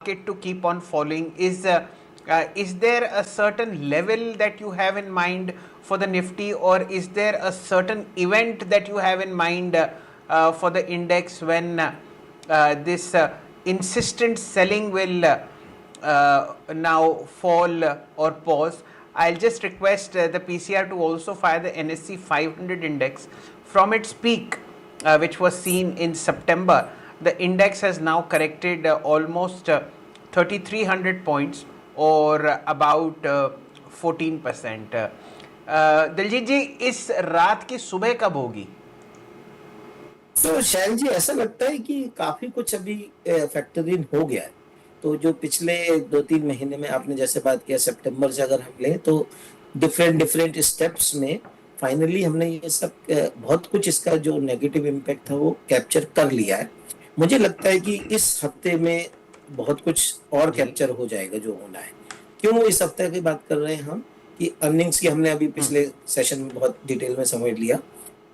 market to keep on falling? Is there a certain level that you have in mind for the Nifty, or is there a certain event that you have in mind for the index when this insistent selling will now fall or pause? I'll just request the PCR to also fire the NSE 500 index from its peak, which was seen in September. The index has now corrected almost 3,300 points, or about 14%. Diljit जी, इस रात की सुबह कब होगी? तो शैल जी, ऐसा लगता है कि काफी कुछ अभी फैक्टर इन हो गया है। तो जो पिछले 2-3 महीने में आपने जैसे बात किया, सितंबर से अगर हम लें तो डिफरेंट स्टेप्स में फाइनली हमने ये सब बहुत कुछ इसका जो नेगेटिव इम्पैक्ट था वो कैप्चर कर लिया है। मुझे लगता है कि इस हफ्ते में बहुत कुछ और कैप्चर हो जाएगा जो होना है। क्यों इस हफ्ते की बात कर रहे हैं हम कि अर्निंग्स की हमने अभी पिछले सेशन में बहुत डिटेल में समझ लिया।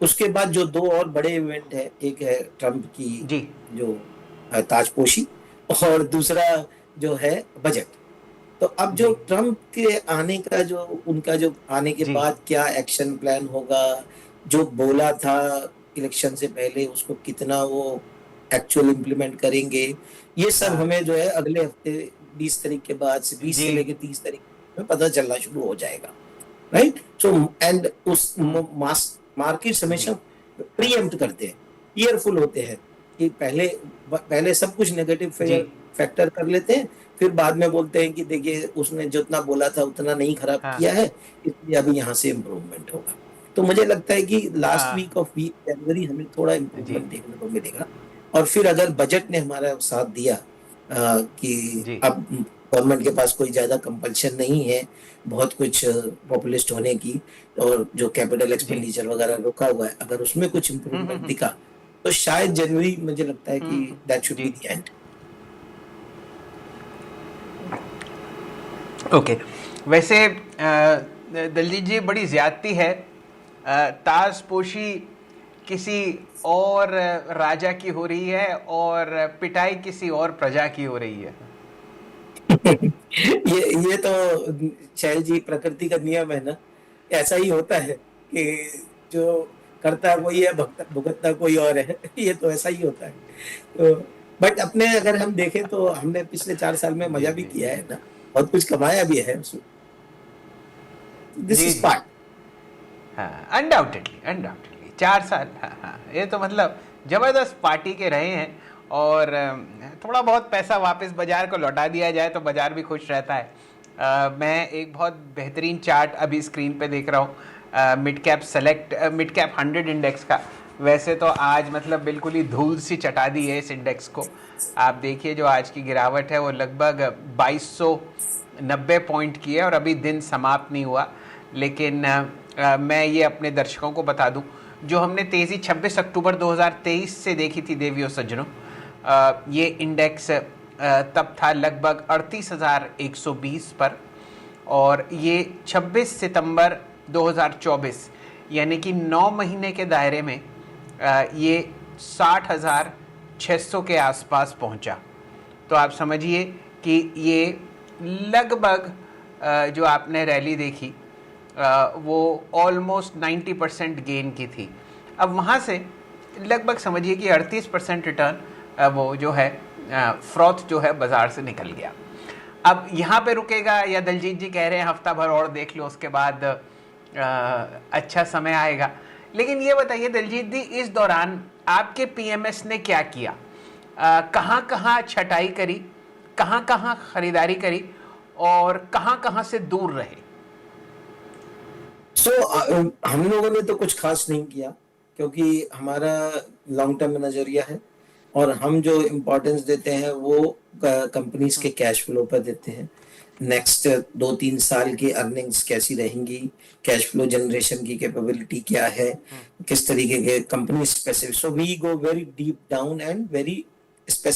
उसके बाद जो दो और बड़े इवेंट है, एक है ट्रंप की जो ताजपोशी, और दूसरा जो है बजट। तो अब जो ट्रंप के आने का जो उनका जो आने के बाद क्या एक्शन प्लान होगा, जो बोला था इलेक्शन से पहले उसको कितना वो एक्चुअल इम्प्लीमेंट करेंगे, ये सब हमें जो है अगले हफ्ते 20 तारीख के बाद से 20 से लेके 30 तारीख में पता चलना शुरू हो जाएगा, राइट? सो एंड उस मार्केट हमेशा प्रीएम्प्ट करते हैं, ईयरफुल होते हैं कि पहले सब कुछ नेगेटिव फैक्टर कर लेते हैं, फिर बाद में बोलते हैं कि देखिए उसने जितना बोला था उतना नहीं खराब किया है, इसलिए अभी यहाँ से इम्प्रूवमेंट होगा। तो मुझे लगता है कि लास्ट वीक ऑफ जनवरी हमें थोड़ा इम्प्रूवमेंट देखने को मिलेगा। और फिर अगर बजट ने हमारा साथ दिया कि अब गवर्नमेंट के पास कोई ज्यादा कंपल्शन नहीं है बहुत कुछ पॉपुलिस्ट होने की, और जो कैपिटल एक्सपेंडिचर वगैरह रुका हुआ है, अगर उसमें कुछ इम्प्रूवमेंट दिखा तो शायद जनवरी, मुझे लगता है कि that should be the end. Okay, वैसे दलजीत जी, बड़ी ज्यादती है। ताजपोशी किसी और राजा की हो रही है और पिटाई किसी और प्रजा की हो रही है। ये तो शैल जी प्रकृति का नियम है ना, ऐसा ही होता है कि जो करता है वही है, भुगतता कोई और है। ये तो ऐसा ही होता है। तो बट अपने अगर हम देखें तो हमने पिछले 4 साल में मजा भी किया है ना, बहुत कुछ कमाया भी है। This is part. हाँ, अनडाउटेडली 4 साल। हाँ, ये तो मतलब जबरदस्त पार्टी के रहे हैं, और थोड़ा बहुत पैसा वापस बाजार को लौटा दिया जाए तो बाजार भी खुश रहता है। मैं एक बहुत बेहतरीन चार्ट अभी स्क्रीन पे देख रहा हूँ मिड कैप 100 इंडेक्स का। वैसे तो आज मतलब बिल्कुल ही धूल सी चटा दी है इस इंडेक्स को। आप देखिए, जो आज की गिरावट है वो लगभग 2290 पॉइंट की है, और अभी दिन समाप्त नहीं हुआ। लेकिन मैं ये अपने दर्शकों को बता दूं, जो हमने तेज़ी 26 अक्टूबर 2023 से देखी थी देवियों सज्जनों, ये इंडेक्स तब था लगभग 38,120 पर, और ये 26 सितंबर 2024 यानी कि 9 महीने के दायरे में ये 60,600 के आसपास पहुंचा। तो आप समझिए कि ये लगभग जो आपने रैली देखी वो ऑलमोस्ट 90% गेन की थी। अब वहाँ से लगभग समझिए कि 38% रिटर्न वो जो है फ्रॉथ जो है बाजार से निकल गया। अब यहाँ पे रुकेगा, या दलजीत जी कह रहे हैं हफ्ता भर और देख लो, उसके बाद अच्छा समय आएगा। लेकिन ये बताइए दलजीत जी, इस दौरान आपके पीएमएस ने क्या किया? कहाँ कहाँ छटाई करी, कहाँ कहाँ खरीदारी करी, और कहाँ कहाँ से दूर रहे? हम लोगों ने तो कुछ खास नहीं किया, क्योंकि हमारा लॉन्ग टर्म नजरिया है, और हम जो इम्पोर्टेंस देते हैं वो कंपनीज के कैश फ्लो पर देते हैं। नेक्स्ट 2-3 साल की अर्निंग्स कैसी रहेंगी, कैश फ्लो जनरेशन की कैपेबिलिटी क्या है, किस तरीके के company specific. So we go very deep down and very specific